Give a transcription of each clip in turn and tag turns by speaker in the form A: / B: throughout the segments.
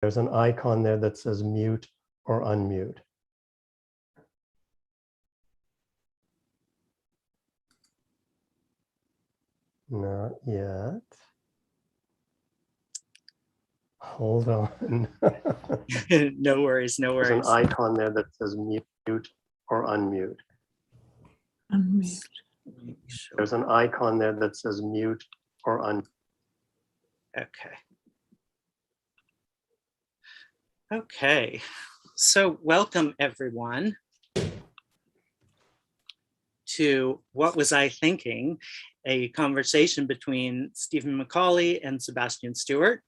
A: There's an icon there that says mute or unmute. Not yet. Hold on.
B: No worries, no worries.
A: There's an icon there that says mute or unmute.
C: Unmute.
A: There's an icon there that says mute or unmute.
B: Okay. Okay, so welcome everyone to What Was I Thinking? A conversation between Stephen McCauley and Sebastian Stuart.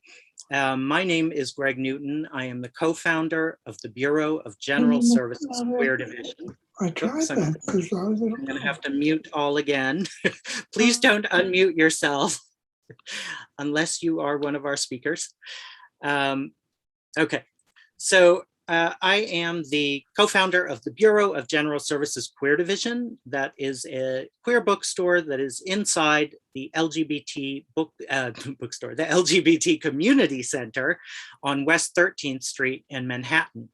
B: My name is Greg Newton. I am the co-founder of the Bureau of General Services Queer Division. Oops, I'm going to have to mute all again. Please don't unmute yourself unless you are one of our speakers. Okay, so I am the co-founder of the Bureau of General Services Queer Division. That is a queer bookstore that is inside the LGBT bookstore, the LGBT Community Center on West 13th Street in Manhattan.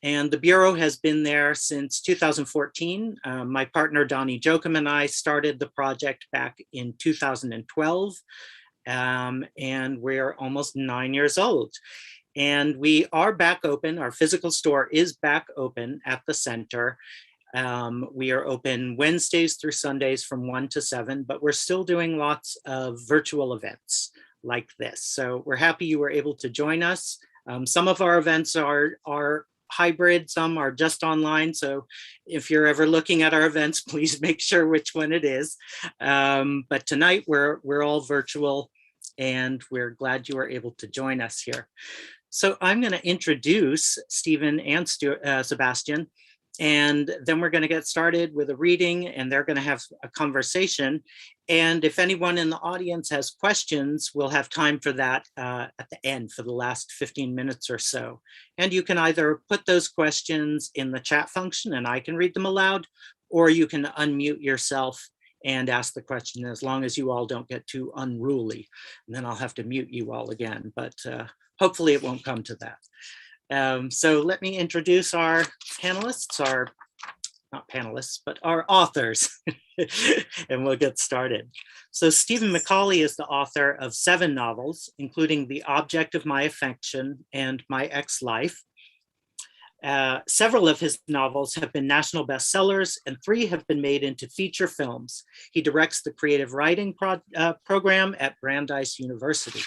B: And the Bureau has been there since 2014. My partner, Donnie Jochum, and I started the project back in 2012. And we're almost 9 years old. And we are back open. Our physical store is back open at the center. We are open Wednesdays through Sundays from 1 to 7, but we're still doing lots of virtual events like this. So we're happy you were able to join us. Some of our events are hybrid, some are just online. So if you're ever looking at our events, please make sure which one it is. But tonight we're all virtual and we're glad you were able to join us here. So I'm going to introduce Stephen and Sebastian, and then we're going to get started with a reading, and they're going to have a conversation. And if anyone in the audience has questions, we'll have time for that at the end for the last 15 minutes or so. And you can either put those questions in the chat function and I can read them aloud, or you can unmute yourself and ask the question, as long as you all don't get too unruly. And then I'll have to mute you all again, but hopefully it won't come to that. So let me introduce our panelists, not panelists, but our authors, and we'll get started. So Stephen McCauley is the author of 7 novels, including The Object of My Affection and My Ex-Life. Several of his novels have been national bestsellers, and 3 have been made into feature films. He directs the creative writing program at Brandeis University.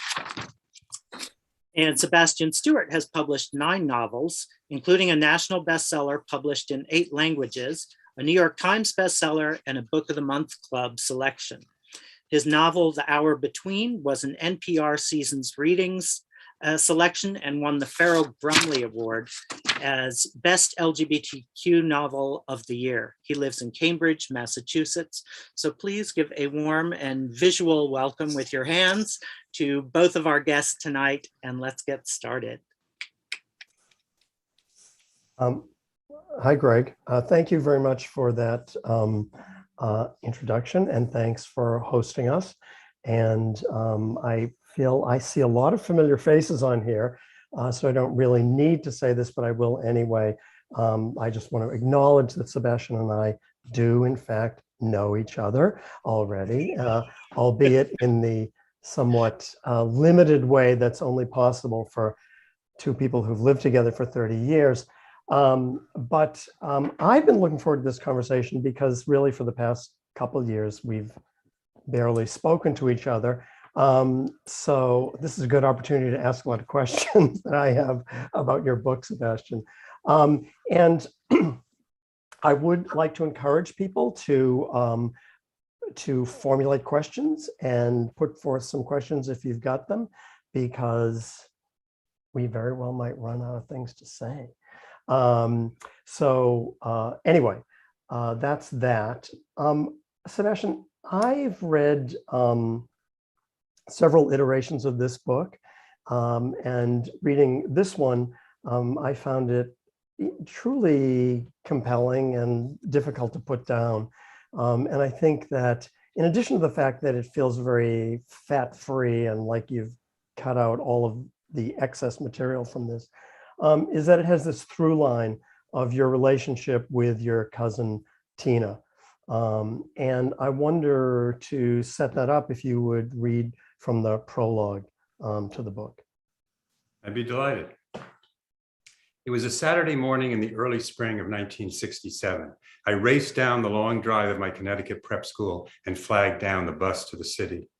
B: And Sebastian Stuart has published 9 novels, including a national bestseller published in 8 languages, a New York Times bestseller, and a Book of the Month Club selection. His novel, The Hour Between, was an NPR Seasons Readings selection and won the Farrell Brumley Award as Best LGBTQ Novel of the Year. He lives in Cambridge, Massachusetts. So please give a warm and visual welcome with your hands to both of our guests tonight, and let's get started.
A: Hi, Greg. Thank you very much for that introduction, and thanks for hosting us. And I feel I see a lot of familiar faces on here, so I don't really need to say this, but I will anyway. I just want to acknowledge that Sebastian and I do, in fact, know each other already, albeit in the somewhat limited way that's only possible for 2 people who've lived together for 30 years. But I've been looking forward to this conversation because really for the past couple of years, we've barely spoken to each other. So this is a good opportunity to ask a lot of questions that I have about your book, Sebastian. And I would like to encourage people to formulate questions and put forth some questions if you've got them, because we very well might run out of things to say. Anyway, that's that. Sebastian, I've read several iterations of this book, and reading this one, I found it truly compelling and difficult to put down. And I think that in addition to the fact that it feels very fat-free and like you've cut out all of the excess material from this, is that it has this through line of your relationship with your cousin Tina. And I wonder, to set that up, if you would read from the prologue to the book.
D: I'd be delighted. It was a Saturday morning in the early spring of 1967. I raced down the long drive of my Connecticut prep school and flagged down the bus to the city.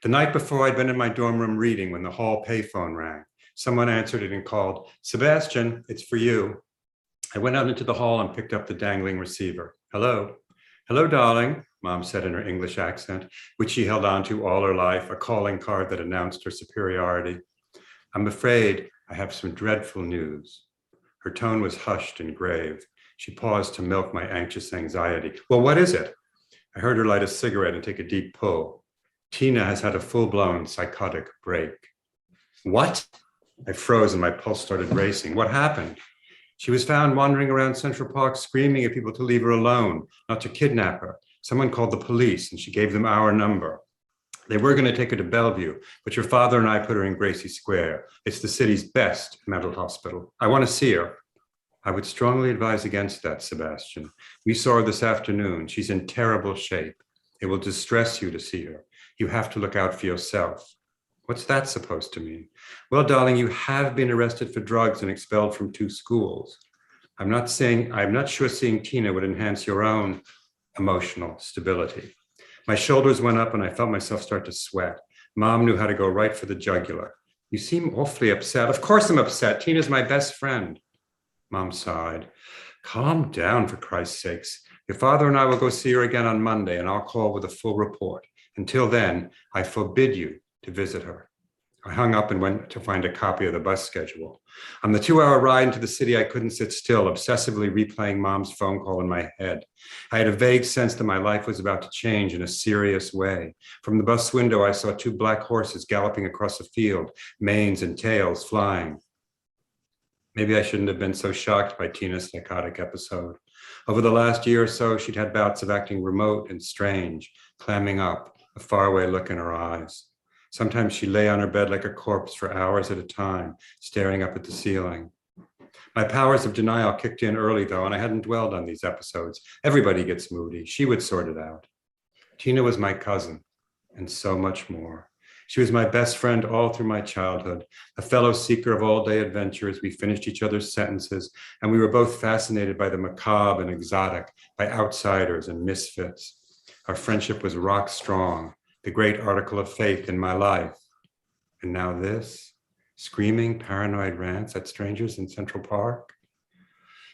D: The night before, I'd been in my dorm room reading when the hall payphone rang. Someone answered it and called, "Sebastian, it's for you." I went out into the hall and picked up the dangling receiver. "Hello." "Hello, darling," Mom said in her English accent, which she held on to all her life, a calling card that announced her superiority. "I'm afraid I have some dreadful news." Her tone was hushed and grave. She paused to milk my anxious anxiety. "Well, what is it?" I heard her light a cigarette and take a deep pull. "Tina has had a full-blown psychotic break." "What?" I froze and my pulse started racing. "What happened?" "She was found wandering around Central Park screaming at people to leave her alone, not to kidnap her. Someone called the police and she gave them our number. They were going to take her to Bellevue, but your father and I put her in Gracie Square. It's the city's best mental hospital. I want to see her." "I would strongly advise against that, Sebastian. We saw her this afternoon. She's in terrible shape. It will distress you to see her. You have to look out for yourself." "What's that supposed to mean?" "Well, darling, you have been arrested for drugs and expelled from 2 schools. I'm not sure seeing Tina would enhance your own emotional stability." My shoulders went up and I felt myself start to sweat. Mom knew how to go right for the jugular. "You seem awfully upset." "Of course I'm upset. Tina's my best friend." Mom sighed. "Calm down, for Christ's sakes. Your father and I will go see her again on Monday and I'll call with a full report. Until then, I forbid you to visit her." I hung up and went to find a copy of the bus schedule. On the 2-hour ride into the city, I couldn't sit still, obsessively replaying Mom's phone call in my head. I had a vague sense that my life was about to change in a serious way. From the bus window, I saw 2 black horses galloping across a field, manes and tails flying. Maybe I shouldn't have been so shocked by Tina's psychotic episode. Over the last year or so, she'd had bouts of acting remote and strange, clamming up, a faraway look in her eyes. Sometimes she lay on her bed like a corpse for hours at a time, staring up at the ceiling. My powers of denial kicked in early, though, and I hadn't dwelled on these episodes. Everybody gets moody. She would sort it out. Tina was my cousin, and so much more. She was my best friend all through my childhood, a fellow seeker of all-day adventures. We finished each other's sentences, and we were both fascinated by the macabre and exotic, by outsiders and misfits. Our friendship was rock strong, the great article of faith in my life. And now this, screaming paranoid rants at strangers in Central Park.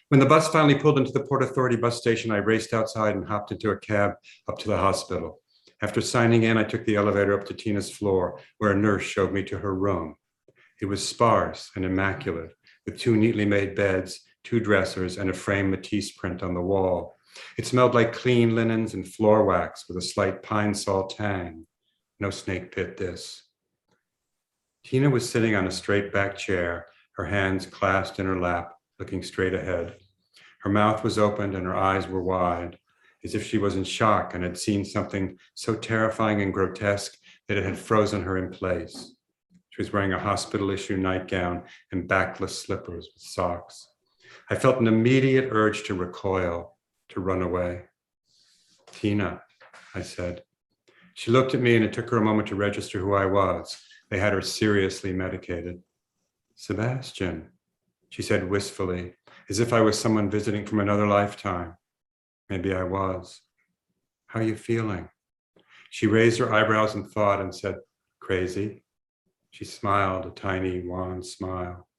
D: When the bus finally pulled into the Port Authority bus station, I raced outside and hopped into a cab up to the hospital. After signing in, I took the elevator up to Tina's floor, where a nurse showed me to her room. It was sparse and immaculate, with 2 neatly made beds, 2 dressers, and a framed Matisse print on the wall. It smelled like clean linens and floor wax with a slight pine salt tang. No snake pit, this. Tina was sitting on a straight back chair, her hands clasped in her lap, looking straight ahead. Her mouth was opened and her eyes were wide, as if she was in shock and had seen something so terrifying and grotesque that it had frozen her in place. She was wearing a hospital-issue nightgown and backless slippers with socks. I felt an immediate urge to recoil, to run away. "Tina," I said. She looked at me and it took her a moment to register who I was. They had her seriously medicated. "Sebastian," she said wistfully, as if I was someone visiting from another lifetime. Maybe I was. "How are you feeling?" She raised her eyebrows in thought and said, "Crazy." She smiled, a tiny, wan smile.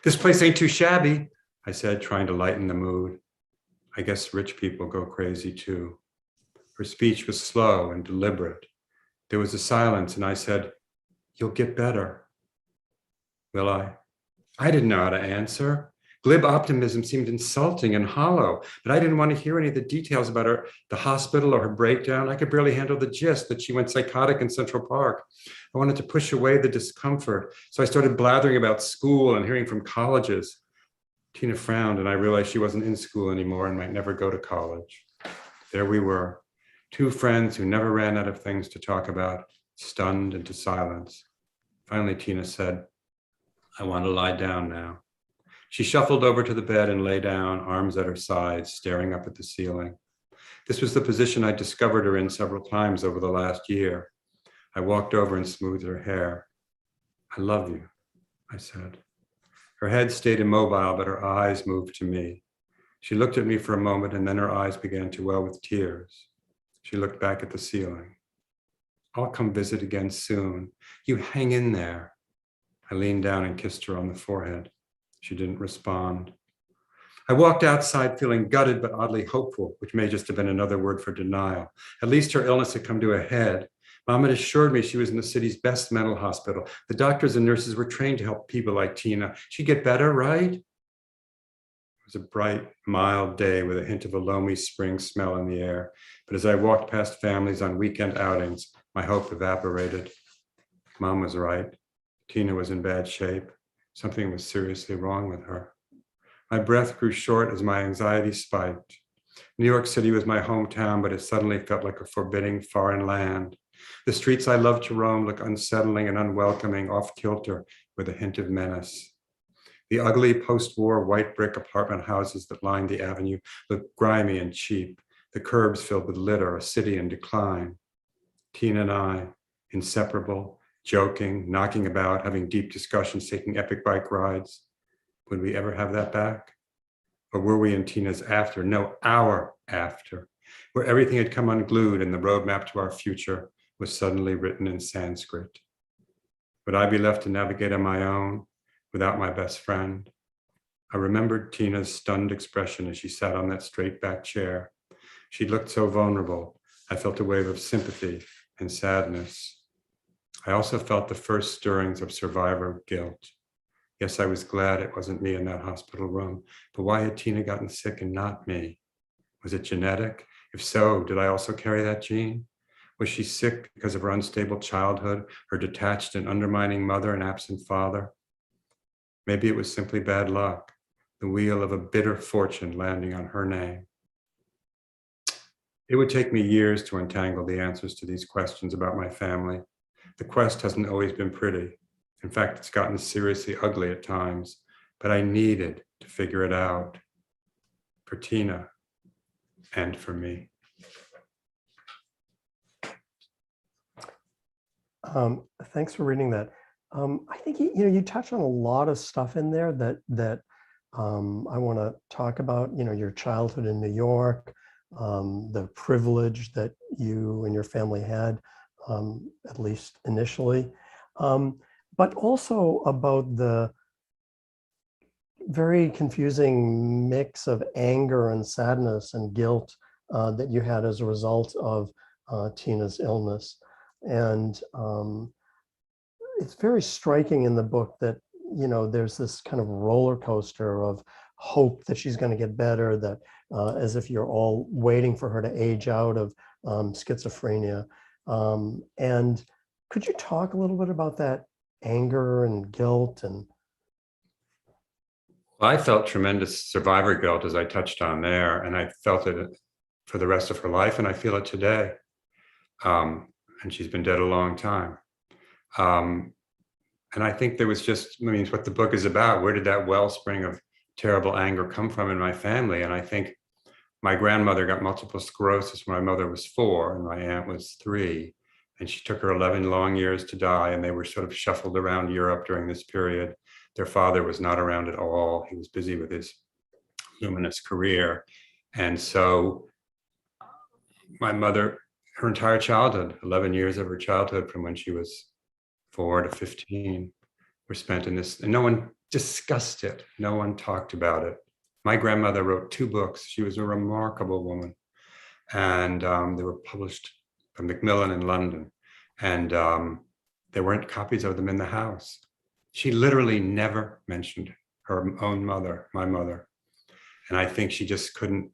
D: "This place ain't too shabby," I said, trying to lighten the mood. "I guess rich people go crazy too." Her speech was slow and deliberate. There was a silence and I said, "You'll get better." "Will I?" I didn't know how to answer. Glib optimism seemed insulting and hollow, but I didn't want to hear any of the details about the hospital or her breakdown. I could barely handle the gist that she went psychotic in Central Park. I wanted to push away the discomfort, so I started blathering about school and hearing from colleges. Tina frowned and I realized she wasn't in school anymore and might never go to college. There we were, 2 friends who never ran out of things to talk about, stunned into silence. Finally, Tina said, I want to lie down now. She shuffled over to the bed and lay down, arms at her sides, staring up at the ceiling. This was the position I discovered her in several times over the last year. I walked over and smoothed her hair. I love you, I said. Her head stayed immobile, but her eyes moved to me. She looked at me for a moment, and then her eyes began to well with tears. She looked back at the ceiling. I'll come visit again soon. You hang in there. I leaned down and kissed her on the forehead. She didn't respond. I walked outside feeling gutted but oddly hopeful, which may just have been another word for denial. At least her illness had come to a head. Mom had assured me she was in the city's best mental hospital. The doctors and nurses were trained to help people like Tina. She'd get better, right? It was a bright, mild day with a hint of a loamy spring smell in the air. But as I walked past families on weekend outings, my hope evaporated. Mom was right. Tina was in bad shape. Something was seriously wrong with her. My breath grew short as my anxiety spiked. New York City was my hometown, but it suddenly felt like a forbidding foreign land. The streets I loved to roam looked unsettling and unwelcoming, off kilter with a hint of menace. The ugly post-war white brick apartment houses that lined the avenue looked grimy and cheap, the curbs filled with litter, a city in decline. Tina and I, inseparable, joking, knocking about, having deep discussions, taking epic bike rides. Would we ever have that back? Or were we in Tina's after? No, our after, where everything had come unglued and the roadmap to our future was suddenly written in Sanskrit. Would I be left to navigate on my own without my best friend? I remembered Tina's stunned expression as she sat on that straight back chair. She looked so vulnerable. I felt a wave of sympathy and sadness. I also felt the first stirrings of survivor guilt. Yes, I was glad it wasn't me in that hospital room, but why had Tina gotten sick and not me? Was it genetic? If so, did I also carry that gene? Was she sick because of her unstable childhood, her detached and undermining mother and absent father? Maybe it was simply bad luck, the wheel of a bitter fortune landing on her name. It would take me years to untangle the answers to these questions about my family. The quest hasn't always been pretty. In fact, it's gotten seriously ugly at times, but I needed to figure it out for Tina and for me.
A: Thanks for reading that. I think you touch on a lot of stuff in there that I want to talk about. Your childhood in New York, the privilege that you and your family had, at least initially, but also about the very confusing mix of anger and sadness and guilt that you had as a result of Tina's illness. And it's very striking in the book that, there's this kind of roller coaster of hope that she's going to get better, that as if you're all waiting for her to age out of schizophrenia. And could you talk a little bit about that anger and guilt? And
D: I felt tremendous survivor guilt, as I touched on there, and I felt it for the rest of her life, and I feel it today. And she's been dead a long time. And I think there was what the book is about. Where did that wellspring of terrible anger come from in my family? And I think my grandmother got multiple sclerosis when my mother was 4 and my aunt was 3. And she took her 11 long years to die, and they were sort of shuffled around Europe during this period. Their father was not around at all. He was busy with his luminous career. And so my mother, her entire childhood, 11 years of her childhood from when she was 4 to 15, were spent in this, and no one discussed it. No one talked about it. My grandmother wrote 2 books. She was a remarkable woman. And they were published by Macmillan in London. And there weren't copies of them in the house. She literally never mentioned her own mother, my mother. And I think she just couldn't,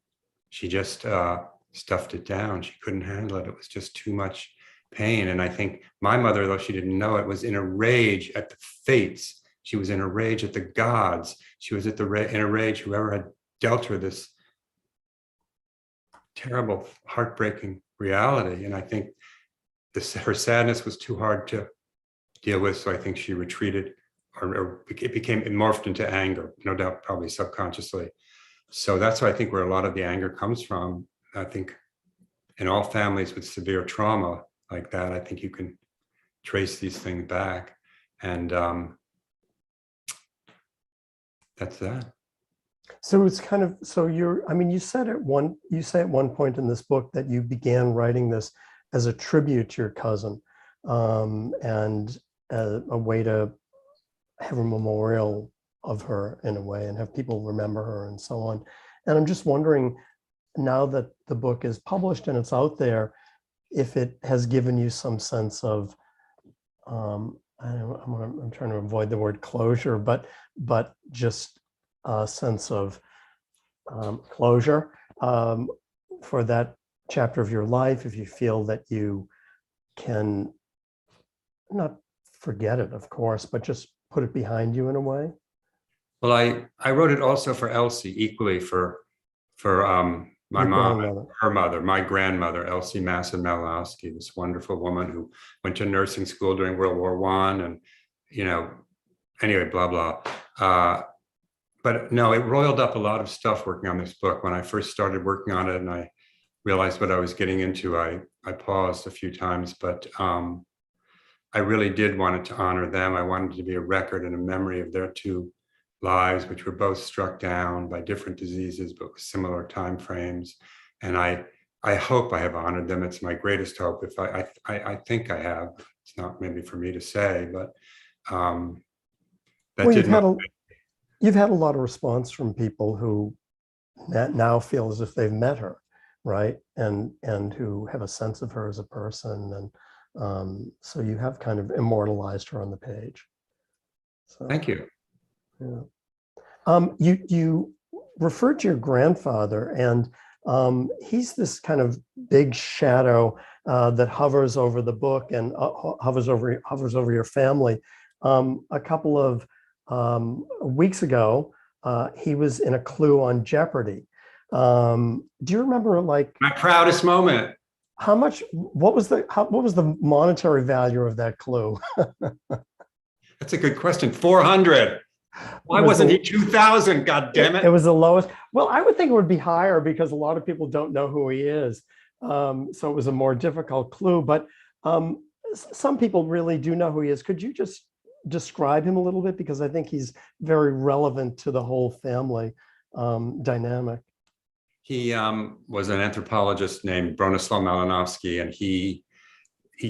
D: stuffed it down. She couldn't handle it. It was just too much pain. And I think my mother, though she didn't know it, was in a rage at the fates. She was in a rage at the gods. She was in a rage whoever had dealt her this terrible, heartbreaking reality. And I think her sadness was too hard to deal with. So I think she retreated it morphed into anger, no doubt, probably subconsciously. So that's why I think where a lot of the anger comes from. I think in all families with severe trauma like that, I think you can trace these things back. And that's that.
A: So it's kind of, so you're, I mean, you say at one point in this book that you began writing this as a tribute to your cousin, and a way to have a memorial of her in a way and have people remember her and so on. And I'm just wondering, now that the book is published and it's out there, if it has given you some sense of, I'm trying to avoid the word closure, but just a sense of closure for that chapter of your life, if you feel that you can not forget it, of course, but just put it behind you in a way.
D: Well, I wrote it also for Elsie, equally for my
A: Your
D: mom,
A: grandmother.
D: her mother, my grandmother, Elsie Maupin, this wonderful woman who went to nursing school during World War I, and anyway, blah blah. But no, it roiled up a lot of stuff working on this book. When I first started working on it and I realized what I was getting into, I paused a few times, but I really did want it to honor them. I wanted it to be a record and a memory of their two lives, which were both struck down by different diseases, but with similar time frames. And I hope I have honored them. It's my greatest hope. If I think I have. It's not maybe for me to say, but that
A: Well, you've had a lot of response from people who now feel as if they've met her, right? And who have a sense of her as a person. And so you have kind of immortalized her on the page. So,
D: thank you.
A: Yeah. You referred to your grandfather, and he's this kind of big shadow that hovers over the book and hovers over your family. A couple of weeks ago, he was in a clue on Jeopardy. Do you remember, like,
D: My proudest moment?
A: how much? What was the monetary value of that clue?
D: That's a good question. 400. Why wasn't he 2,000? God damn it!
A: It was the lowest. Well, I would think it would be higher because a lot of people don't know who he is. So it was a more difficult clue. But some people really do know who he is. Could you just describe him a little bit? Because I think he's very relevant to the whole family dynamic.
D: He was an anthropologist named Bronislaw Malinowski, and he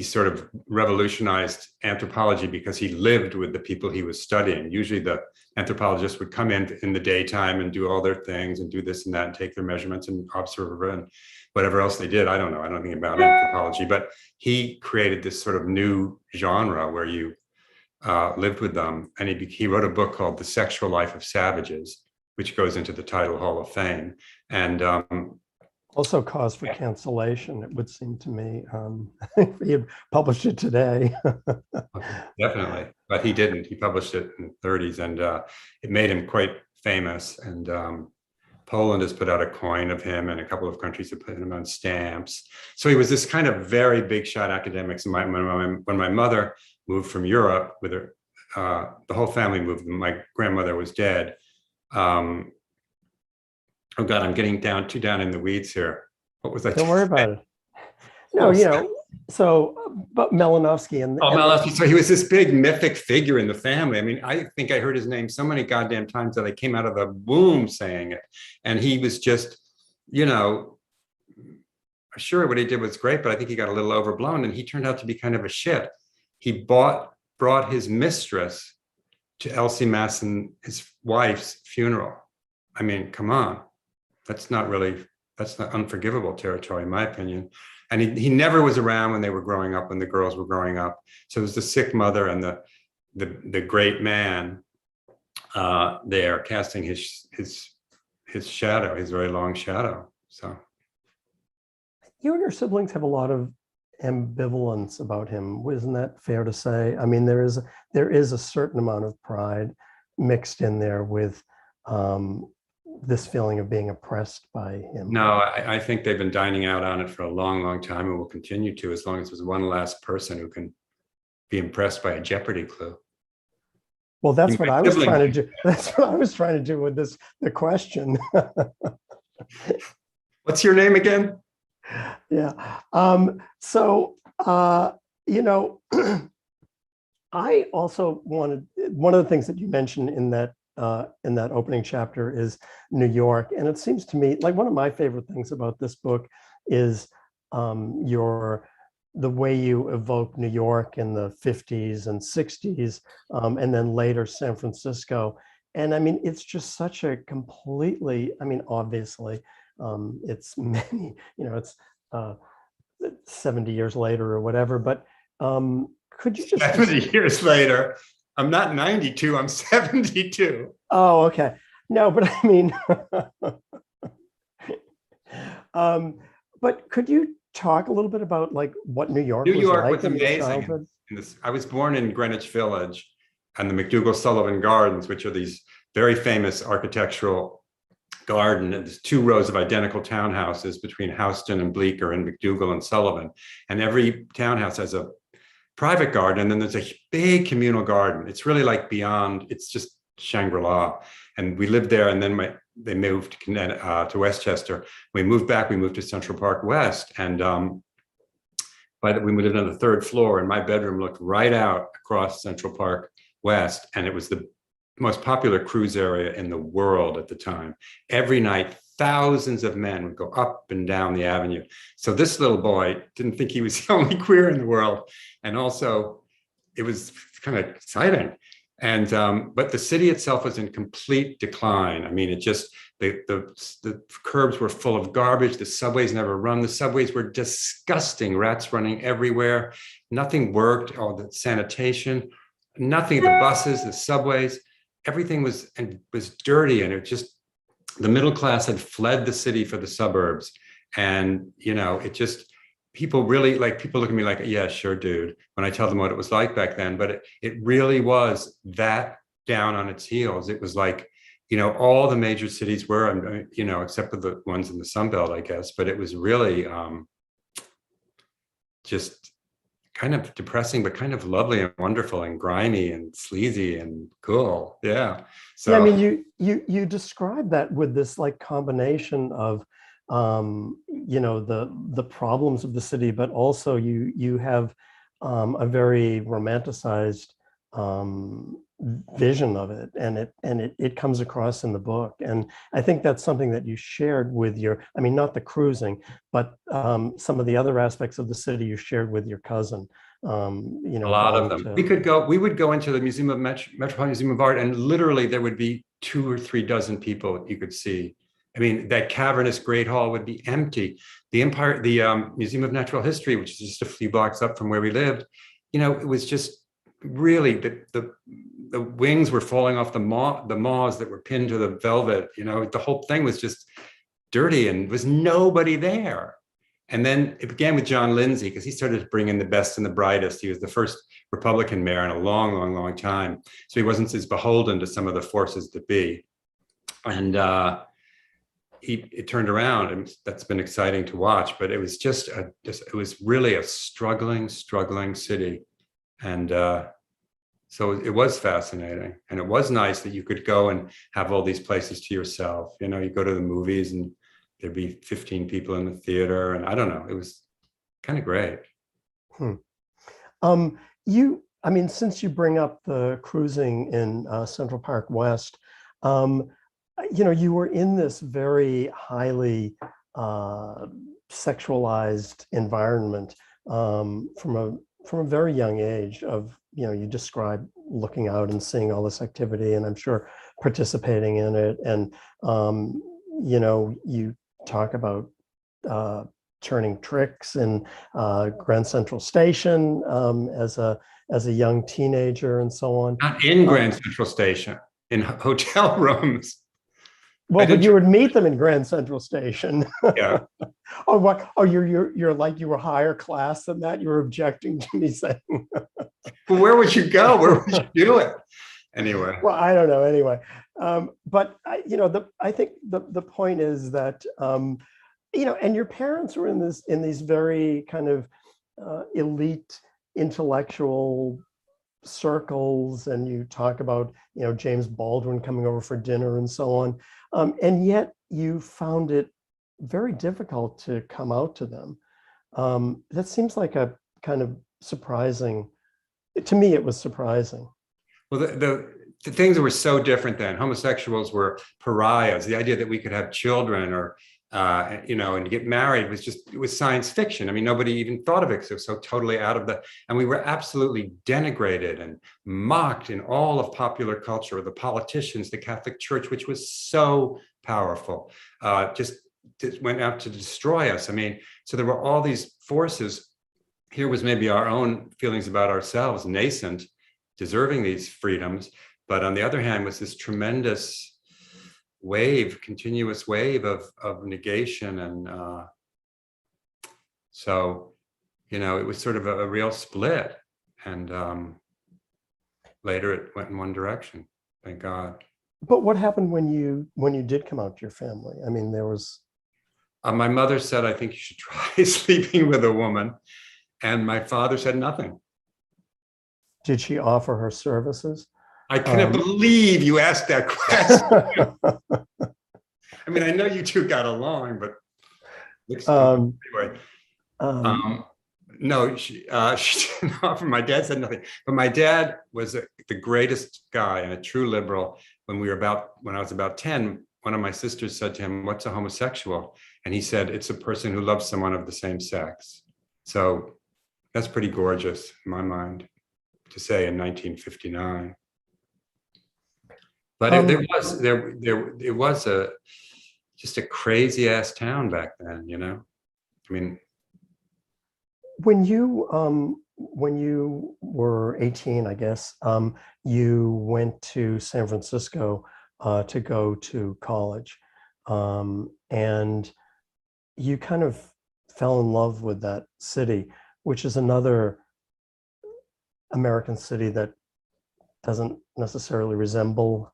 D: sort of revolutionized anthropology because he lived with the people he was studying. Usually the anthropologists would come in the daytime and do all their things and do this and that and take their measurements and observe and whatever else they did. I don't know. I don't think about anthropology, but he created this sort of new genre where you lived with them. And he wrote a book called The Sexual Life of Savages, which goes into the Title Hall of Fame. And
A: also cause for cancellation, it would seem to me, if he had published it today.
D: Definitely, but he didn't. He published it in the 30s, and it made him quite famous. And Poland has put out a coin of him, and a couple of countries have put him on stamps. So he was this kind of very big shot academic. And when my mother moved from Europe with her, the whole family moved. My grandmother was dead. Oh God, I'm getting too down in the weeds here. What was I?
A: Don't worry about it. No, but Malinowski and
D: Malinowski. So he was this big mythic figure in the family. I mean, I think I heard his name so many goddamn times that I came out of the womb saying it. And he was just, sure, what he did was great, but I think he got a little overblown, and he turned out to be kind of a shit. He brought his mistress to Elsie Maupin, his wife's funeral. I mean, come on. That's not unforgivable territory, in my opinion. And he never was around when they were growing up, when the girls were growing up. So it was the sick mother and the great man there casting his shadow, his very long shadow. So
A: you and your siblings have a lot of ambivalence about him. Isn't that fair to say? I mean, there is a certain amount of pride mixed in there with this feeling of being oppressed by him.
D: No, I think they've been dining out on it for a long, long time, and will continue to, as long as there's one last person who can be impressed by a Jeopardy clue.
A: Well, that's what
D: My
A: I was
D: sibling
A: trying to do. That's what I was trying to do with the question.
D: What's your name again?
A: Yeah. So, you know, I also wanted, one of the things that you mentioned in that opening chapter is New York. And it seems to me like one of my favorite things about this book is the way you evoke New York in the 50s and 60s, and then later San Francisco. And I mean, it's just such a completely, I mean, obviously, it's many, you know, it's 70 years later or whatever, but could you just
D: 70 years later. I'm not 92, I'm 72.
A: Oh, okay. No, but I mean, but could you talk a little bit about like what New York
D: New
A: was
D: York
A: like
D: was
A: in your
D: amazing.
A: childhood?
D: I was born in Greenwich Village and the McDougal Sullivan Gardens, which are these very famous architectural garden. And there's 2 rows of identical townhouses between Houston and Bleecker and McDougal and Sullivan. And every townhouse has a private garden, and then there's a big communal garden. It's really like beyond, it's just Shangri-La. And we lived there, and then they moved to Westchester. We moved back, we moved to Central Park West, and we lived on the 3rd floor, and my bedroom looked right out across Central Park West, and it was the most popular cruise area in the world at the time. Every night, thousands of men would go up and down the avenue. So this little boy didn't think he was the only queer in the world. And also it was kind of exciting. And, but the city itself was in complete decline. I mean, it just, the curbs were full of garbage. The subways never run. The subways were disgusting, rats running everywhere. Nothing worked, all the sanitation, nothing, the buses, the subways, everything was dirty, and it just, the middle class had fled the city for the suburbs. And, you know, it just, people really, like, people look at me like, yeah, sure, dude, when I tell them what it was like back then. But it really was that down on its heels. It was like, you know, all the major cities were, you know, except for the ones in the Sun Belt, I guess. But it was really just kind of depressing, but kind of lovely and wonderful and grimy and sleazy and cool. Yeah. So
A: yeah, I mean, you describe that with this like combination of, you know, the problems of the city, but also you have a very romanticized vision of it, and it comes across in the book. And I think that's something that you shared with I mean, not the cruising, but some of the other aspects of the city you shared with your cousin. You know,
D: a lot of them. We would go into the Metropolitan Museum of Art, and literally there would be 2 or 3 dozen people you could see. I mean, that cavernous Great Hall would be empty. The Museum of Natural History, which is just a few blocks up from where we lived, you know, it was just really, the wings were falling off the moths that were pinned to the velvet. You know, the whole thing was just dirty, and was nobody there. And then it began with John Lindsay, because he started to bring in the best and the brightest. He was the first Republican mayor in a long, long, long time. So he wasn't as beholden to some of the forces that be. And it turned around, and that's been exciting to watch. But it was just it was really a struggling city. And so it was fascinating. And it was nice that you could go and have all these places to yourself. You know, you go to the movies and there'd be 15 people in the theater, and I don't know, it was kind of great.
A: I mean, since you bring up the cruising in Central Park West, you know, you were in this very highly sexualized environment from a very young age. Of, you know, you describe looking out and seeing all this activity, and I'm sure participating in it. And you know, you talk about turning tricks in Grand Central Station as a young teenager, and so on.
D: Not in Grand Central Station, in hotel rooms.
A: Well, but you would meet them in Grand Central Station.
D: Yeah.
A: Oh, what? Oh, you're like, you were higher class than that. You were objecting to me saying.
D: Well, where would you go? Where would you do it? Anyway.
A: Well, I don't know. Anyway, but you know, I think the point is that you know, and your parents were in these very kind of elite intellectual circles, and you talk about, James Baldwin coming over for dinner and so on. And yet you found it very difficult to come out to them. That seems like a kind of surprising, to me, it was surprising.
D: Well, the things that were so different then, homosexuals were pariahs. The idea that we could have children or, and get married it was science fiction. I mean, nobody even thought of it because it was so totally out of and we were absolutely denigrated and mocked in all of popular culture, the politicians, the Catholic Church, which was so powerful, just went out to destroy us. I mean, so there were all these forces. Here was maybe our own feelings about ourselves, nascent, deserving these freedoms. But on the other hand, was this tremendous continuous wave of negation. And so, it was sort of a real split. And later it went in one direction, thank God.
A: But what happened when you did come out to your family? I mean, there was...
D: my mother said, I think you should try sleeping with a woman. And my father said nothing.
A: Did she offer her services?
D: I cannot believe you asked that question. I mean, I know you two got along, but anyway. No, she didn't offer. My dad said nothing. But my dad was the greatest guy and a true liberal. When I was about 10, one of my sisters said to him, "What's a homosexual?" And he said, "It's a person who loves someone of the same sex." So that's pretty gorgeous in my mind to say in 1959. But it was just a crazy ass town back then, I mean,
A: when you were 18, I guess, you went to San Francisco to go to college, and you kind of fell in love with that city, which is another American city that doesn't necessarily resemble,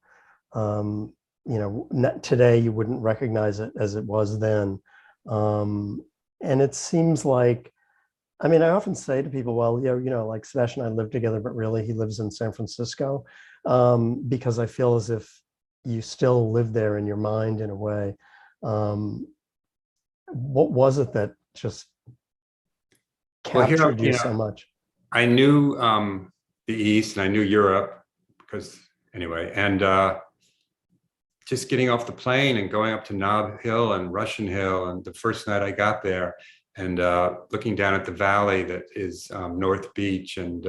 A: today you wouldn't recognize it as it was then. And it seems like, I mean, I often say to people, well, like Sebastian and I live together, but really he lives in San Francisco, because I feel as if you still live there in your mind in a way. What was it that just captured you so much?
D: I knew the East and I knew Europe and just getting off the plane and going up to Nob Hill and Russian Hill, and the first night I got there and looking down at the valley that is North Beach, and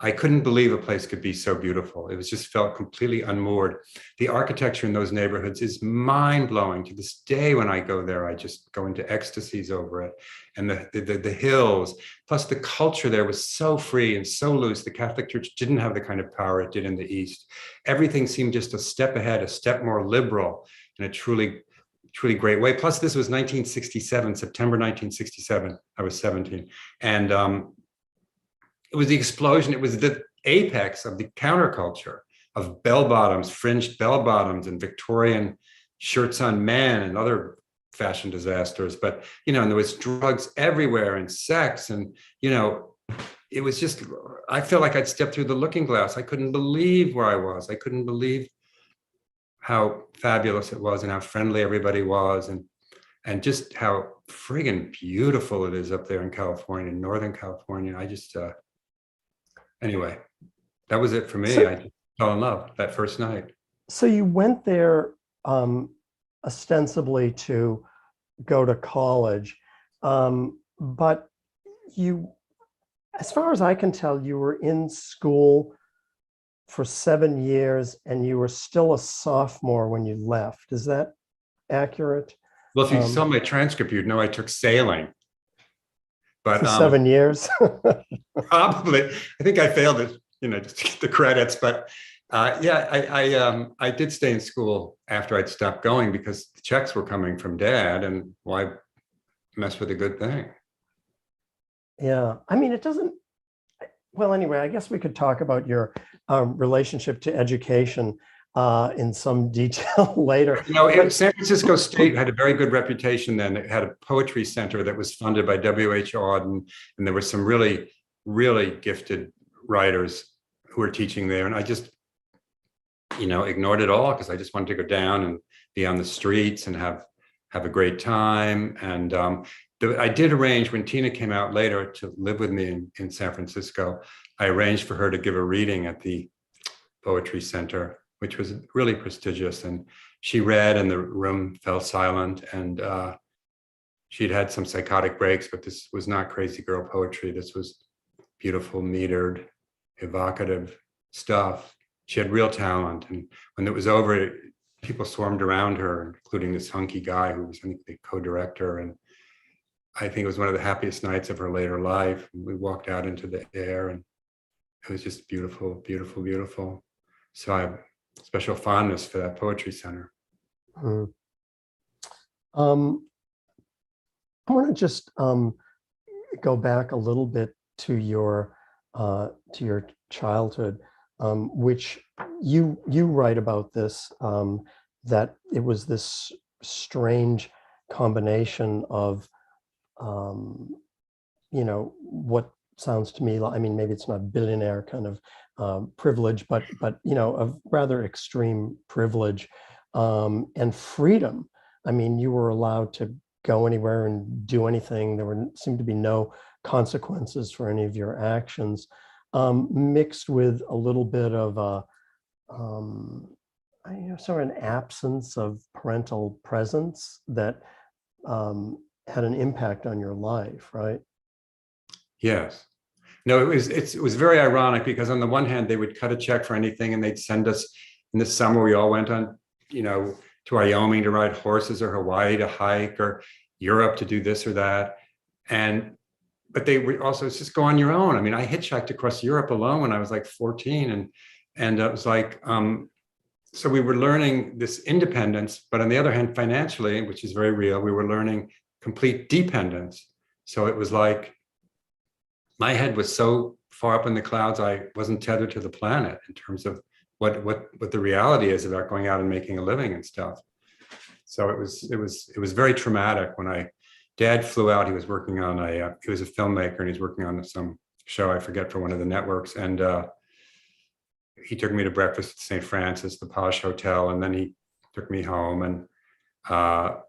D: I couldn't believe a place could be so beautiful. It was just felt completely unmoored. The architecture in those neighborhoods is mind-blowing. To this day, when I go there, I just go into ecstasies over it. And the hills, plus the culture there was so free and so loose. The Catholic Church didn't have the kind of power it did in the East. Everything seemed just a step ahead, a step more liberal in a truly great way. Plus, this was 1967, September 1967. I was 17. And it was the explosion. It was the apex of the counterculture of bell-bottoms, fringed bell-bottoms, and Victorian shirts on men and other fashion disasters. But, and there was drugs everywhere and sex. And, it was just, I felt like I'd stepped through the looking glass. I couldn't believe where I was. I couldn't believe how fabulous it was and how friendly everybody was. And just how friggin' beautiful it is up there in California, Northern California. I just, anyway, that was it for me. I just fell in love that first night.
A: So you went there ostensibly to go to college, but you, as far as I can tell, you were in school for 7 years and you were still a sophomore when you left. Is that accurate?
D: Well, if you saw my transcript, you'd know I took sailing. But
A: for 7 years?
D: Probably. I think I failed it, just to get the credits. But I did stay in school after I'd stopped going because the checks were coming from Dad, and why mess with a good thing?
A: Yeah. I mean, it doesn't, well, anyway, I guess we could talk about your relationship to education in some detail later.
D: San Francisco State had a very good reputation then. It had a poetry center that was funded by W.H. Auden, and there were some really, really gifted writers who were teaching there. And I just, ignored it all because I just wanted to go down and be on the streets and have a great time. And I did arrange, when Tina came out later to live with me in San Francisco, I arranged for her to give a reading at the Poetry Center, which was really prestigious. And she read and the room fell silent. And she'd had some psychotic breaks, but this was not crazy girl poetry. This was beautiful, metered, evocative stuff. She had real talent. And when it was over, people swarmed around her, including this hunky guy who was, I think, the co-director. And I think it was one of the happiest nights of her later life. We walked out into the air and it was just beautiful, beautiful, beautiful. So I have special fondness for that Poetry Center.
A: I want to just go back a little bit to your childhood, which you write about this, that it was this strange combination of, what sounds to me like, I mean, maybe it's not billionaire kind of privilege, but of rather extreme privilege and freedom. I mean, you were allowed to go anywhere and do anything. There seemed to be no consequences for any of your actions, mixed with a little bit of sort of an absence of parental presence that had an impact on your life, right?
D: Yes. No, it was very ironic because on the one hand, they would cut a check for anything and they'd send us, in the summer, we all went on, to Wyoming to ride horses, or Hawaii to hike, or Europe to do this or that. But they would also just go on your own. I mean, I hitchhiked across Europe alone when I was like 14, and it was like, so we were learning this independence, but on the other hand, financially, which is very real, we were learning complete dependence. So it was like, my head was so far up in the clouds, I wasn't tethered to the planet in terms of what the reality is about going out and making a living and stuff. So it was very traumatic when Dad flew out. He was working on he was a filmmaker and he's working on some show, I forget, for one of the networks. And he took me to breakfast at St. Francis, the posh hotel. And then he took me home, and I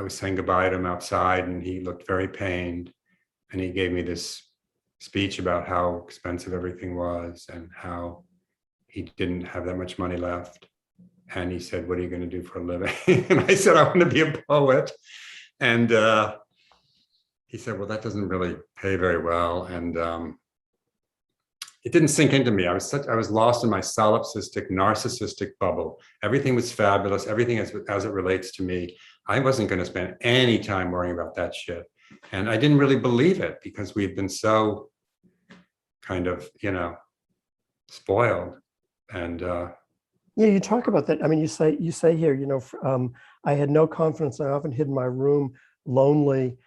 D: was saying goodbye to him outside, and he looked very pained. And he gave me this speech about how expensive everything was and how he didn't have that much money left. And he said, "What are you going to do for a living?" And I said, "I want to be a poet." And he said, "Well, that doesn't really pay very well." And it didn't sink into me. I was lost in my solipsistic, narcissistic bubble. Everything was fabulous. Everything as it relates to me. I wasn't going to spend any time worrying about that shit. And I didn't really believe it because we've been so kind of, spoiled. And
A: yeah, you talk about that. I mean, you say here, I had no confidence. I often hid in my room, lonely,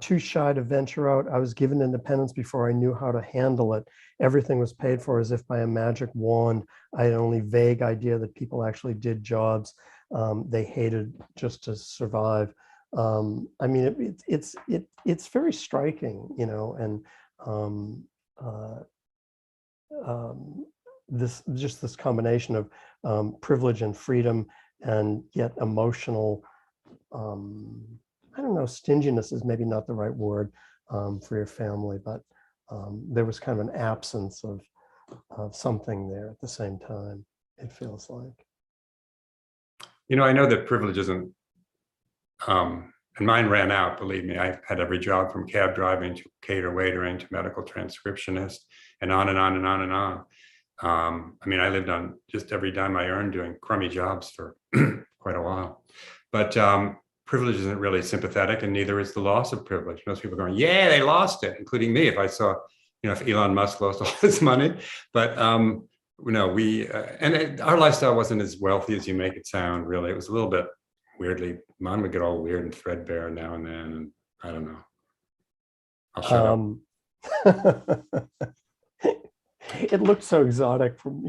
A: too shy to venture out. I was given independence before I knew how to handle it. Everything was paid for as if by a magic wand. I had only vague idea that people actually did jobs they hated just to survive. I mean, it's very striking, and this combination of privilege and freedom, and yet emotional, I don't know, stinginess is maybe not the right word for your family, but there was kind of an absence of something there at the same time, it feels like.
D: I know that privilege isn't, and mine ran out, believe me. I had every job from cab driving to cater waitering to medical transcriptionist, and on and on and on and on. I mean, I lived on just every dime I earned doing crummy jobs for quite a while. But privilege isn't really sympathetic, and neither is the loss of privilege. Most people are going, yeah, they lost it, including me. If I saw, if Elon Musk lost all his money. But our lifestyle wasn't as wealthy as you make it sound, really. It was a little bit weirdly, mine would get all weird and threadbare now and then, and I don't know. I'll shut up.
A: It looked so exotic from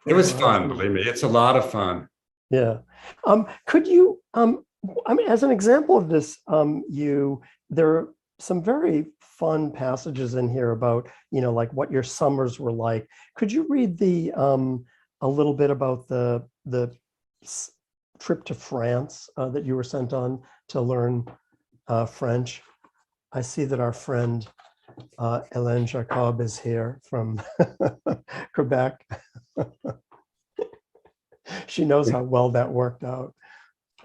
D: it was fun, believe me. It's a lot of fun.
A: Yeah. Could you, I mean, as an example of this, there are some very fun passages in here about, like what your summers were like. Could you read a little bit about the trip to France that you were sent on to learn French? I see that our friend Hélène Jacob is here from Quebec. She knows how well that worked out.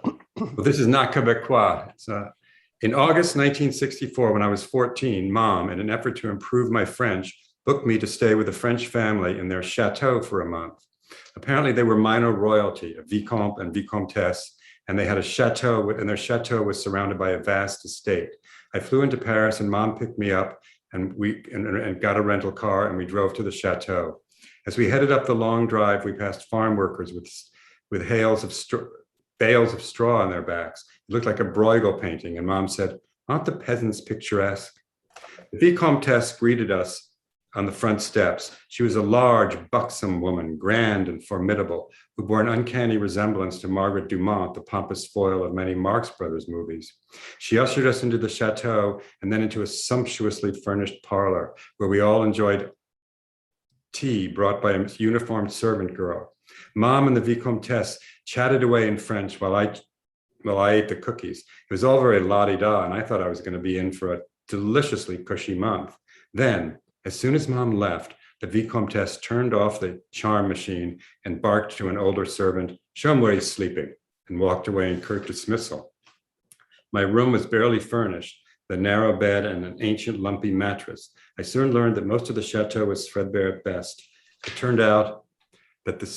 D: Well, this is not Quebecois. It's, in August 1964, when I was 14, Mom, in an effort to improve my French, booked me to stay with a French family in their chateau for a month. Apparently, they were minor royalty, a vicomte and vicomtesse, and they had a chateau, and their chateau was surrounded by a vast estate. I flew into Paris, and Mom picked me up, and we got a rental car, and we drove to the chateau. As we headed up the long drive, we passed farm workers with bales of straw on their backs. It looked like a Bruegel painting, and Mom said, "Aren't the peasants picturesque?" The vicomtesse greeted us on the front steps. She was a large, buxom woman, grand and formidable, who bore an uncanny resemblance to Margaret Dumont, the pompous foil of many Marx Brothers movies. She ushered us into the chateau and then into a sumptuously furnished parlor where we all enjoyed tea brought by a uniformed servant girl. Mom and the vicomtesse chatted away in French while I ate the cookies. It was all very la-di-da, and I thought I was going to be in for a deliciously cushy month. Then, as soon as Mom left, the vicomtesse turned off the charm machine and barked to an older servant, "Show him where he's sleeping," and walked away in curt dismissal. My room was barely furnished, the narrow bed and an ancient lumpy mattress. I soon learned that most of the chateau was threadbare at best. It turned out that the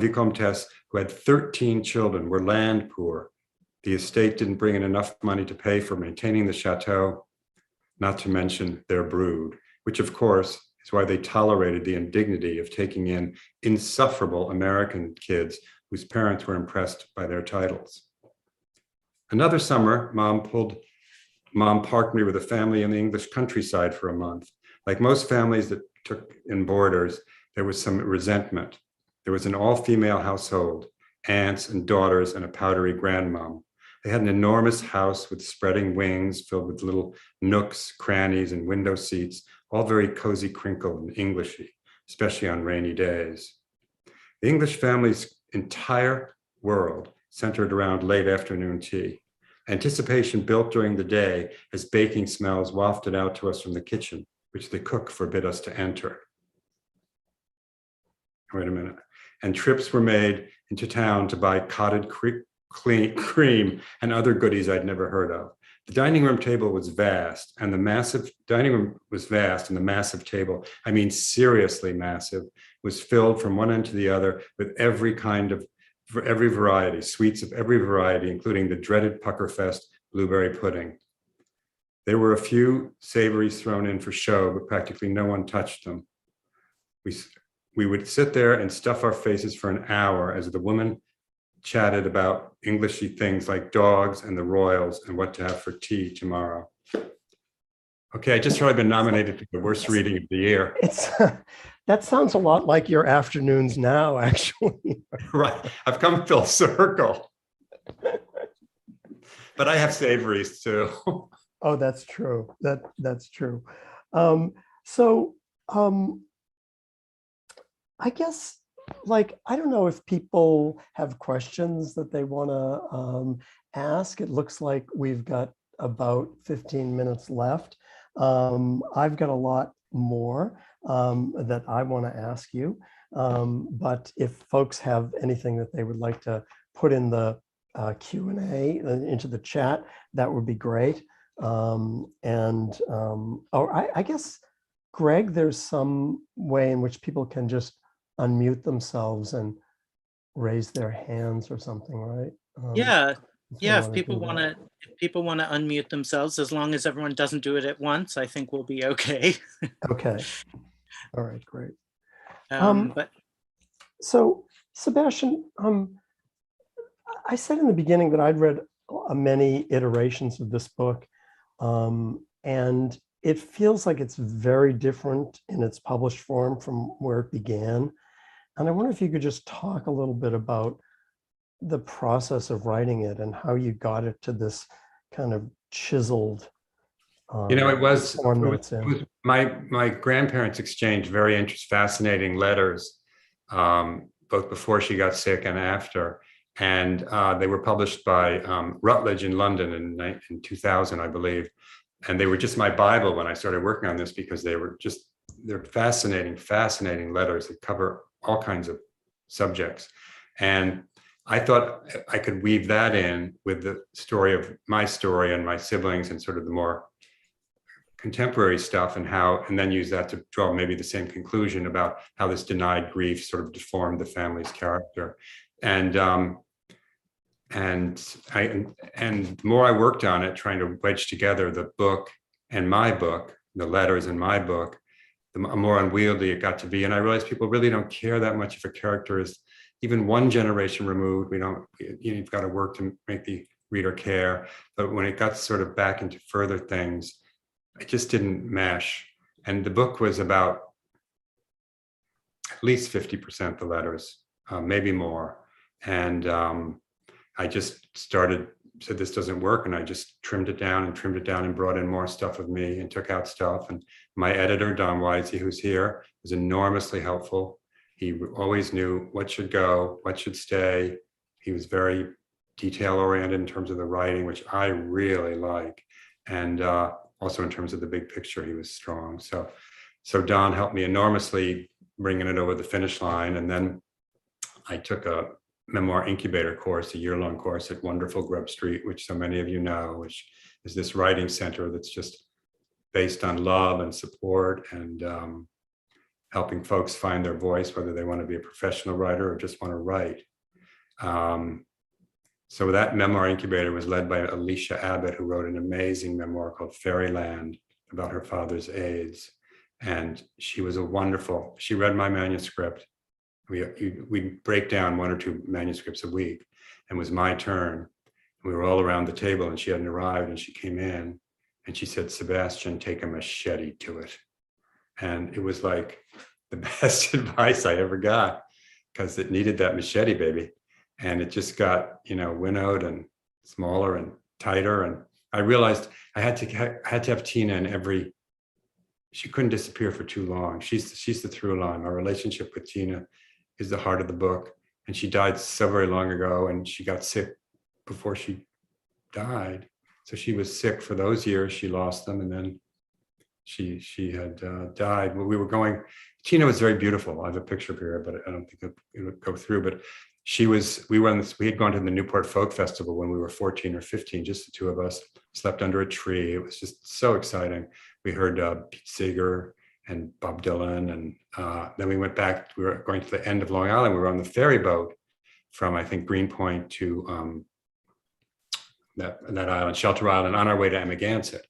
D: vicomtesse, who had 13 children, were land poor. The estate didn't bring in enough money to pay for maintaining the chateau, not to mention their brood, which of course is why they tolerated the indignity of taking in insufferable American kids whose parents were impressed by their titles. Another summer, Mom parked me with a family in the English countryside for a month. Like most families that took in boarders, there was some resentment. There was an all-female household, aunts and daughters and a powdery grandmom. They had an enormous house with spreading wings filled with little nooks, crannies, and window seats, all very cozy, crinkled, and Englishy, especially on rainy days. The English family's entire world centered around late afternoon tea. Anticipation built during the day as baking smells wafted out to us from the kitchen, which the cook forbid us to enter. Wait a minute. And trips were made into town to buy cottage cream and other goodies I'd never heard of. The dining room table was vast, and the massive table, I mean seriously massive, was filled from one end to the other with every variety, sweets of every variety, including the dreaded Puckerfest blueberry pudding. There were a few savories thrown in for show, but practically no one touched them. We would sit there and stuff our faces for an hour as the woman chatted about Englishy things like dogs and the royals and what to have for tea tomorrow. Okay, I just heard I've been nominated for the worst reading of the year.
A: That sounds a lot like your afternoons now, actually.
D: Right, I've come full circle. But I have savories too.
A: Oh, that's true. That's true. I guess, I don't know if people have questions that they want to ask. It looks like we've got about 15 minutes left. I've got a lot more that I want to ask you. But if folks have anything that they would like to put in the Q&A into the chat, that would be great. I guess, Greg, there's some way in which people can just unmute themselves and raise their hands or something, right?
B: If people want to unmute themselves, as long as everyone doesn't do it at once, I think we'll be okay.
A: Okay. All right, great. So Sebastian, I said in the beginning that I'd read many iterations of this book, and it feels like it's very different in its published form from where it began. And I wonder if you could just talk a little bit about the process of writing it and how you got it to this kind of chiseled
D: It was,
A: form that it's in.
D: my grandparents exchanged very fascinating letters, both before she got sick and after. And they were published by Routledge in London in 2000, I believe. And they were just my Bible when I started working on this, because they're fascinating letters that cover all kinds of subjects. And I thought I could weave that in with the story of my story and my siblings and sort of the more contemporary stuff, and then use that to draw maybe the same conclusion about how this denied grief sort of deformed the family's character. And the more I worked on it, trying to wedge together the book and my book, the letters in my book, the more unwieldy it got to be. And I realized people really don't care that much if a character is even one generation removed. You've got to work to make the reader care. But when it got sort of back into further things, it just didn't mesh. And the book was about at least 50% the letters, maybe more. And I just said, this doesn't work. And I just trimmed it down and brought in more stuff of me and took out stuff. And my editor, Don Wisey, who's here, was enormously helpful. He always knew what should go, what should stay. He was very detail oriented in terms of the writing, which I really like. And also in terms of the big picture, he was strong. So Don helped me enormously bringing it over the finish line. And then I took a Memoir Incubator course, a year-long course at wonderful Grub Street, which so many of you know, which is this writing center that's just based on love and support and helping folks find their voice, whether they want to be a professional writer or just want to write. So that Memoir Incubator was led by Alicia Abbott, who wrote an amazing memoir called Fairyland about her father's AIDS. And she was she read my manuscript. We'd break down 1 or 2 manuscripts a week, and it was my turn. We were all around the table and she hadn't arrived, and she came in and she said, "Sebastian, take a machete to it." And it was like the best advice I ever got, because it needed that machete, baby. And it just got, winnowed and smaller and tighter. And I realized I had to have Tina in she couldn't disappear for too long. She's the through line. Our relationship with Tina is the heart of the book. And she died so very long ago, and she got sick before she died. So she was sick for those years. She lost them, and then she had died. Well, Tina was very beautiful. I have a picture of her, but I don't think it would go through. But we had gone to the Newport Folk Festival when we were 14 or 15, just the two of us, slept under a tree. It was just so exciting. We heard Pete Seeger and Bob Dylan. And then we went back, we were going to the end of Long Island. We were on the ferry boat from, I think, Greenpoint to that island, Shelter Island, on our way to Amagansett.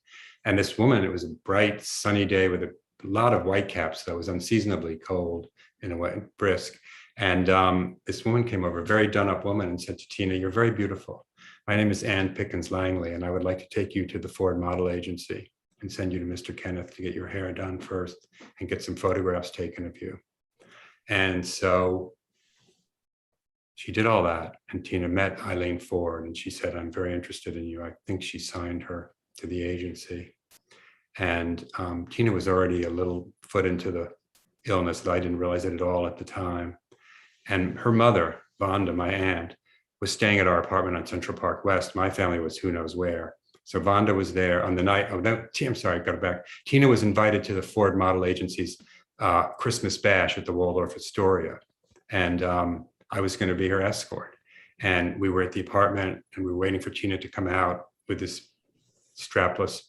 D: And this woman, it was a bright, sunny day with a lot of whitecaps, that was unseasonably cold in a way, brisk. And this woman came over, a very done-up woman, and said to Tina, "You're very beautiful. My name is Ann Pickens Langley, and I would like to take you to the Ford Model Agency and send you to Mr. Kenneth to get your hair done first and get some photographs taken of you." And so she did all that, and Tina met Eileen Ford, and she said, "I'm very interested in you." I think she signed her to the agency. And Tina was already a little foot into the illness that I didn't realize it at all at the time. And her mother, Vonda, my aunt, was staying at our apartment on Central Park West. My family was who knows where. So Vonda was there on the night. Oh, no, I'm sorry, got it back. Tina was invited to the Ford Model Agency's Christmas bash at the Waldorf Astoria. And I was going to be her escort. And we were at the apartment, and we were waiting for Tina to come out with this strapless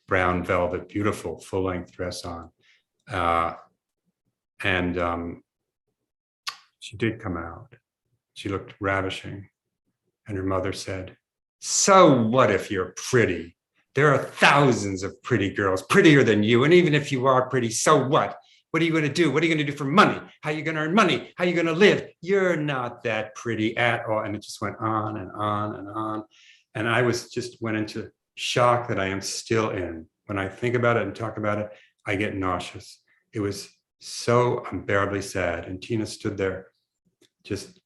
D: brown velvet, beautiful full-length dress on. She did come out. She looked ravishing. And her mother said, "So what if you're pretty? There are thousands of pretty girls, prettier than you. And even if you are pretty, so what? What are you going to do? What are you going to do for money? How are you going to earn money? How are you going to live? You're not that pretty at all." And it just went on and on and on. And I went into shock that I am still in. When I think about it and talk about it, I get nauseous. It was so unbearably sad. And Tina stood there just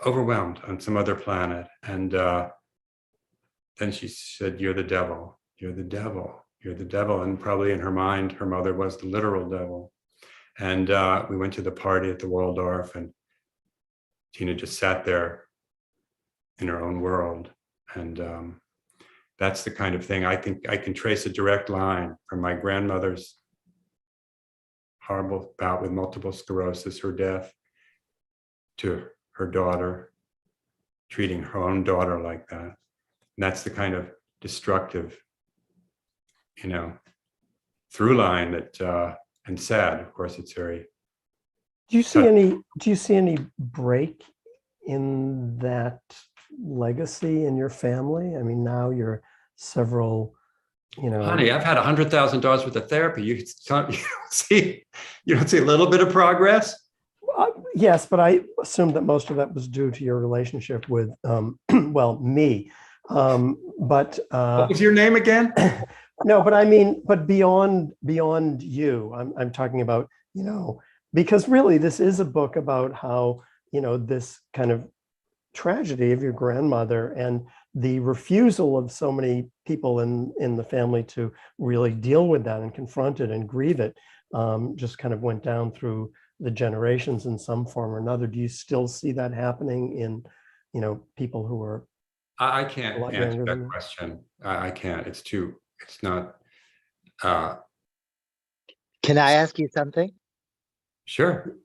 D: overwhelmed on some other planet. And then she said, "You're the devil, you're the devil, you're the devil." And probably in her mind, her mother was the literal devil. And we went to the party at the Waldorf, and Tina just sat there in her own world. And that's the kind of thing I think I can trace a direct line from my grandmother's horrible bout with multiple sclerosis, her death, to her daughter, treating her own daughter like that. And that's the kind of destructive, through line that, and sad, of course, it's very.
A: Do you see any break in that legacy in your family? I mean, now you're several,
D: Honey, I've had $100,000 worth of therapy. You don't see a little bit of progress?
A: Yes, but I assumed that most of that was due to your relationship with, me. But
D: what was your name again?
A: No, but I mean, but beyond you, I'm talking about, because really this is a book about how, this kind of tragedy of your grandmother and the refusal of so many people in the family to really deal with that and confront it and grieve it, just kind of went down through the generations in some form or another. Do you still see that happening in, people who are?
D: I can't answer that question. I can't. It's not.
E: Can I ask you something?
D: Sure.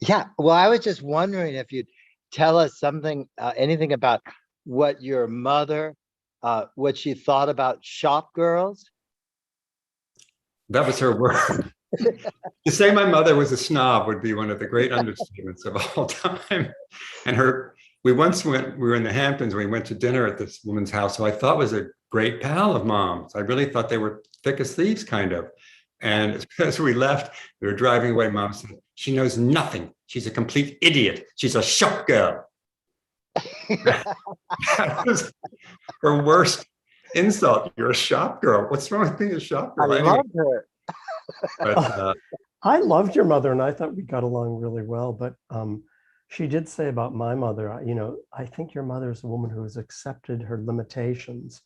E: Yeah. Well, I was just wondering if you'd tell us something, anything about what your mother, what she thought about shop girls.
D: That was her word. To say my mother was a snob would be one of the great understatements of all time. And we were in the Hamptons, we went to dinner at this woman's house who I thought was a great pal of Mom's. I really thought they were thick as thieves, kind of. And as we left, we were driving away, Mom said, "She knows nothing. She's a complete idiot. She's a shop girl." That was her worst insult. You're a shop girl. What's wrong with being a shop girl?
E: I love her.
D: But,
A: I loved your mother and I thought we got along really well, but she did say about my mother, I think your mother is a woman who has accepted her limitations.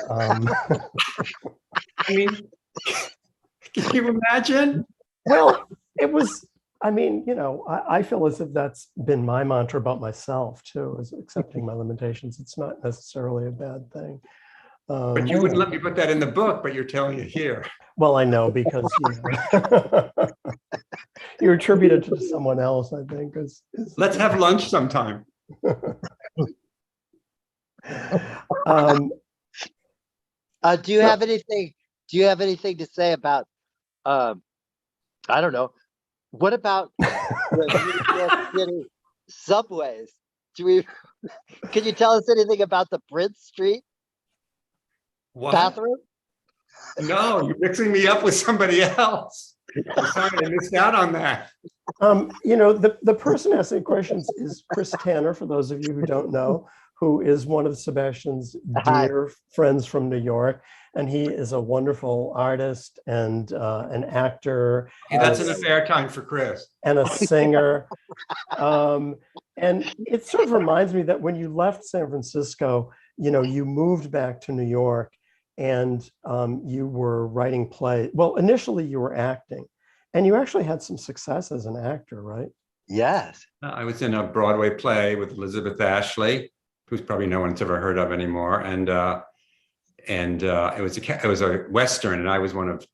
D: I mean, can you imagine?
A: Well, it was, I feel as if that's been my mantra about myself too, is accepting my limitations. It's not necessarily a bad thing.
D: But you wouldn't let me put that in the book, but you're telling it here.
A: Well, I know because you attribute it to someone else, I think.
D: Let's have lunch sometime.
E: Do you have anything? Do you have anything to say about? I don't know. What about the New York City subways? Can you tell us anything about the Prince Street bathroom?
D: No, you're mixing me up with somebody else. I'm sorry, I missed out on that.
A: The person asking questions is Chris Tanner, for those of you who don't know, who is one of Sebastian's dear friends from New York. And he is a wonderful artist and an actor.
D: Hey, that's an affair time for Chris.
A: And a singer. And it sort of reminds me that when you left San Francisco, you moved back to New York and you were writing plays. Well, initially you were acting and you actually had some success as an actor, right?
E: Yes.
D: I was in a Broadway play with Elizabeth Ashley, who's probably no one's ever heard of anymore. And it was a Western, and I was one of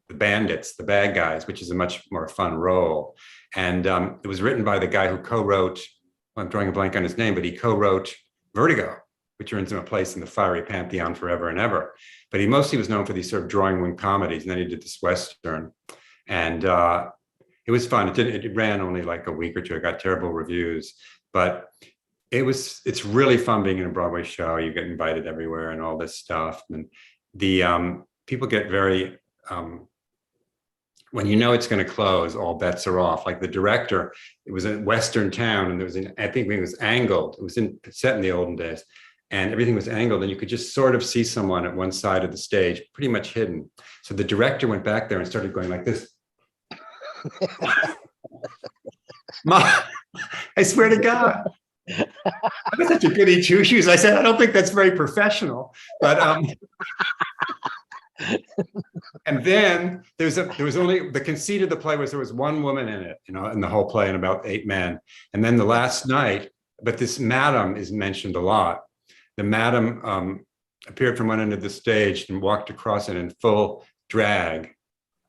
D: the bandits, the bad guys, which is a much more fun role. And it was written by the guy who co-wrote, I'm drawing a blank on his name, but he co-wrote Vertigo, which earns him a place in the fiery pantheon forever and ever. But he mostly was known for these sort of drawing room comedies, and then he did this Western. And it was fun. It ran only like a week or two. It got terrible reviews, but it's really fun being in a Broadway show. You get invited everywhere and all this stuff. And the people get very, when it's going to close, all bets are off. Like the director, it was a Western town and I think it was angled. It was set in the olden days and everything was angled and you could just sort of see someone at one side of the stage, pretty much hidden. So the director went back there and started going like this. Mom, I swear to God. That's such a goody two shoes. I said, I don't think that's very professional, but and then there was only the conceit of the play was there was one woman in it, in the whole play, and about 8 men. And then the last night, but this madam is mentioned a lot. The madam appeared from one end of the stage and walked across it in full drag.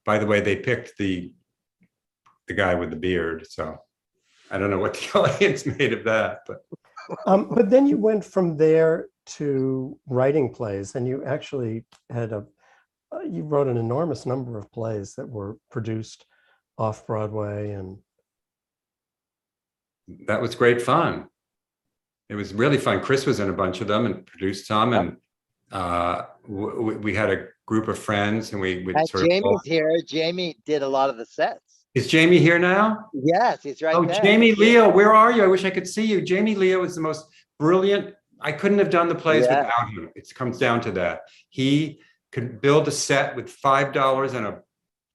D: By the way, they picked the guy with the beard, so I don't know what the audience made of that,
A: but then you went from there to writing plays, and you actually had you wrote an enormous number of plays that were produced off Broadway, and
D: that was great fun. It was really fun. Chris was in a bunch of them and produced some, and we had a group of friends, and we would sort of.
E: Jamie's here. Jamie did a lot of the sets.
D: Is Jamie here now?
E: Yes, he's right there.
D: Jamie Leo, where are you? I wish I could see you. Jamie Leo is the most brilliant. I couldn't have done the plays without him. It comes down to that. He could build a set with $5 and a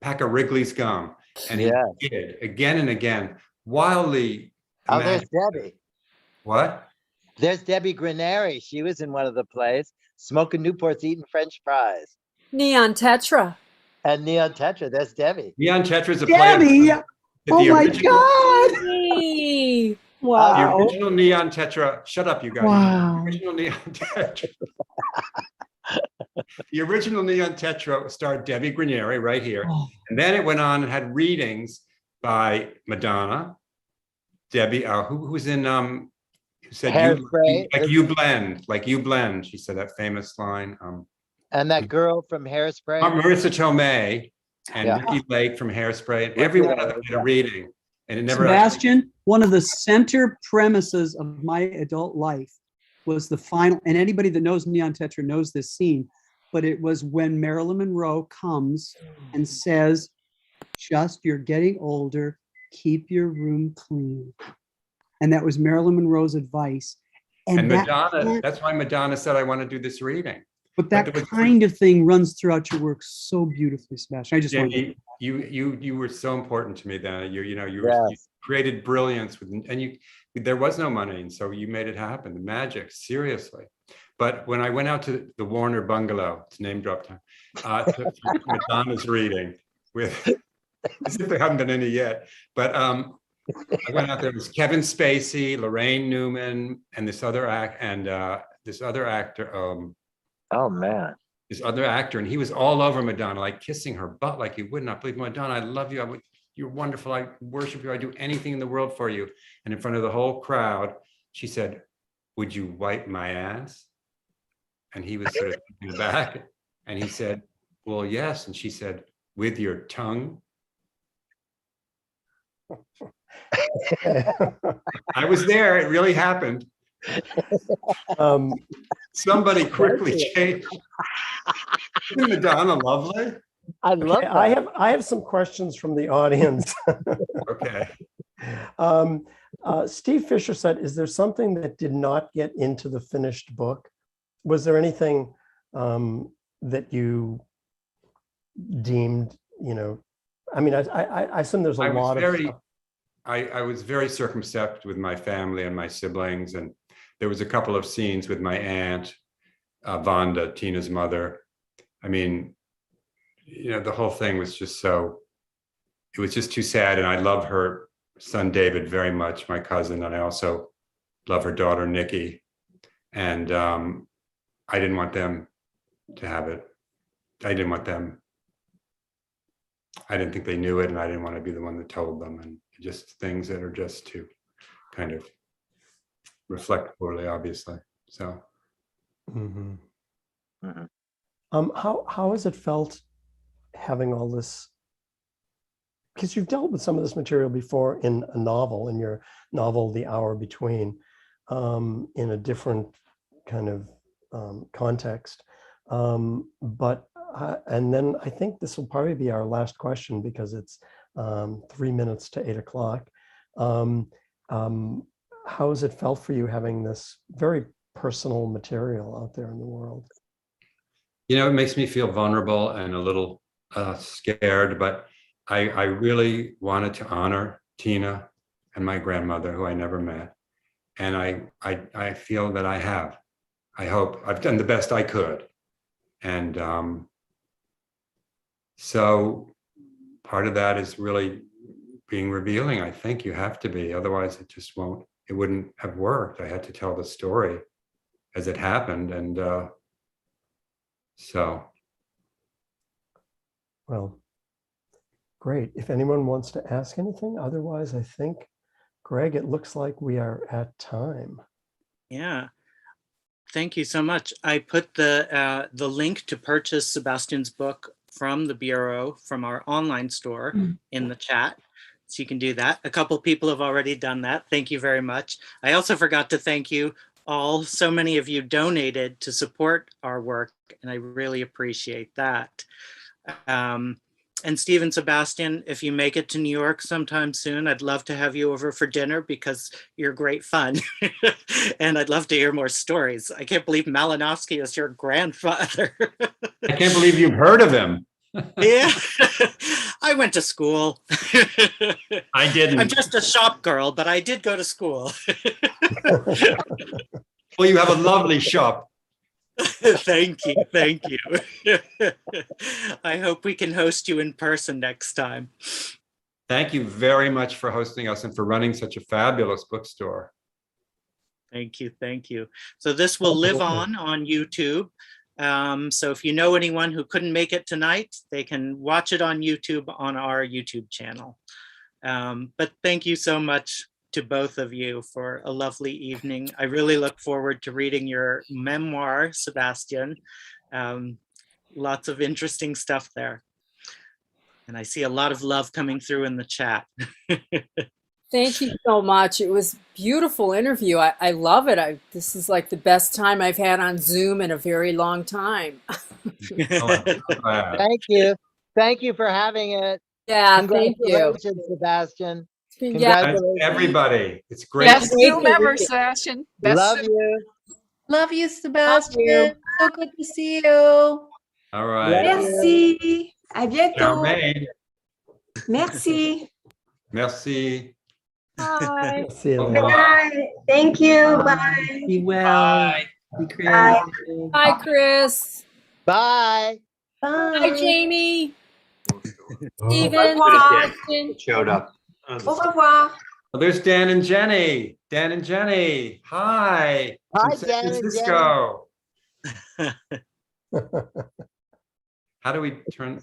D: pack of Wrigley's gum. And he did again and again. Wildly.
E: Oh, there's Debbie.
D: What?
E: There's Debbie Granary. She was in one of the plays, smoking Newports, eating French fries.
C: Neon Tetra.
E: And Neon Tetra, there's Debbie.
D: Neon Tetra is a
F: Debbie!
D: play.
F: Oh my God!
C: Hey.
F: Wow.
D: The original Neon Tetra, shut up, you guys.
F: Wow.
D: The original Neon Tetra. The original Neon Tetra starred Debbie Granary right here.
F: Oh.
D: And then it went on and had readings by Madonna, Debbie, who was in, who said, like you blend. She said that famous line.
E: And that girl from Hairspray.
D: Marissa Tomei and Ricky Lake from Hairspray. And every one of them did a reading. And it never.
F: Sebastian, one of the center premises of my adult life was the final, and anybody that knows Neon Tetra knows this scene, but it was when Marilyn Monroe comes and says, you're getting older, keep your room clean. And that was Marilyn Monroe's advice.
D: And Madonna, that's why Madonna said, I want to do this reading.
F: But that kind of thing runs throughout your work so beautifully, Sebastian. I just want to.
D: You were so important to me then. You created brilliance and there was no money, and so you made it happen. The magic, seriously. But when I went out to the Warner Bungalow, it's name drop time, to Madonna's reading with, as if there haven't been any yet, but I went out there. It was Kevin Spacey, Lorraine Newman, and this other actor.
E: Oh man.
D: This other actor, and he was all over Madonna, like kissing her butt, like you would not believe. Madonna, I love you. You're wonderful. I worship you. I do anything in the world for you. And in front of the whole crowd, she said, would you wipe my ass? And he was sort of taken aback. And he said, well, yes. And she said, with your tongue? I was there. It really happened. Somebody quickly changed. Isn't Madonna lovely?
E: I love that.
A: I have some questions from the audience.
D: Okay.
A: Steve Fisher said, is there something that did not get into the finished book? Was there anything that you deemed, I mean, I assume there's a lot of stuff.
D: I was very circumspect with my family and my siblings, and there was a couple of scenes with my aunt, Vonda, Tina's mother. I mean, the whole thing was just it was just too sad. And I love her son, David, very much, my cousin. And I also love her daughter, Nikki. And I didn't want them to have it. I didn't think they knew it, and I didn't want to be the one that told them. And just things that are just to kind of reflect poorly, obviously. So.
A: Mm-hmm. Mm-hmm. How has it felt having all this? Because you've dealt with some of this material before in a novel, in your novel, The Hour Between, in a different kind of context. And then I think this will probably be our last question because it's 3 minutes to 8 o'clock. How has it felt for you having this very personal material out there in the world?
D: It makes me feel vulnerable and a little scared, but I really wanted to honor Tina and my grandmother, who I never met. And I feel that I have. I hope I've done the best I could. And so part of that is really being revealing. I think you have to be, otherwise it just won't, it wouldn't have worked. I had to tell the story as it happened. And so.
A: Well, great. If anyone wants to ask anything, otherwise, I think, Greg, it looks like we are at time.
B: Yeah. Thank you so much. I put the link to purchase Sebastian's book from the Bureau, from our online store, in the chat. So you can do that. A couple people have already done that. Thank you very much. I also forgot to thank you all. So many of you donated to support our work, and I really appreciate that. And Steve and Sebastian, if you make it to New York sometime soon, I'd love to have you over for dinner because you're great fun. And I'd love to hear more stories. I can't believe Malinowski is your grandfather.
D: I can't believe you've heard of him.
B: Yeah, I went to school.
D: I didn't.
B: I'm just a shop girl, but I did go to school.
D: Well, you have a lovely shop.
B: Thank you. Thank you. I hope we can host you in person next time.
D: Thank you very much for hosting us and for running such a fabulous bookstore.
B: Thank you. Thank you. So this will live on YouTube. So if you know anyone who couldn't make it tonight, they can watch it on YouTube on our YouTube channel. But thank you so much to both of you for a lovely evening. I really look forward to reading your memoir, Sebastian. Lots of interesting stuff there. And I see a lot of love coming through in the chat.
C: Thank you so much. It was a beautiful interview. I love it. This is like the best time I've had on Zoom in a very long time.
E: Thank you. Thank you for having it.
C: Yeah, thank you.
E: Congratulations, Sebastian.
C: Yeah,
E: Congratulations.
D: Everybody, it's great.
G: Best
C: Great
G: Zoom
C: to
G: ever,
C: meet you.
G: Sebastian.
E: Love you.
H: Love you, Sebastian.
C: you.
H: So good to see you.
D: All right.
H: Merci. À bientôt.
D: Charmaine.
H: Merci.
D: Merci.
C: Bye.
A: See you
D: Okay.
A: later.
H: Bye. Thank you. Bye.
F: Be well.
D: Bye.
F: Be creative.
C: Bye, Chris.
E: Bye.
C: Hi, Jamie.
I: Au
C: Steven.
I: revoir.
C: Sebastian.
I: Showed up.
H: Au revoir.
D: Well, there's Dan and Jenny. Dan and Jenny. Hi.
E: Hi,
D: From San
E: Dan and
D: Francisco. How do we turn?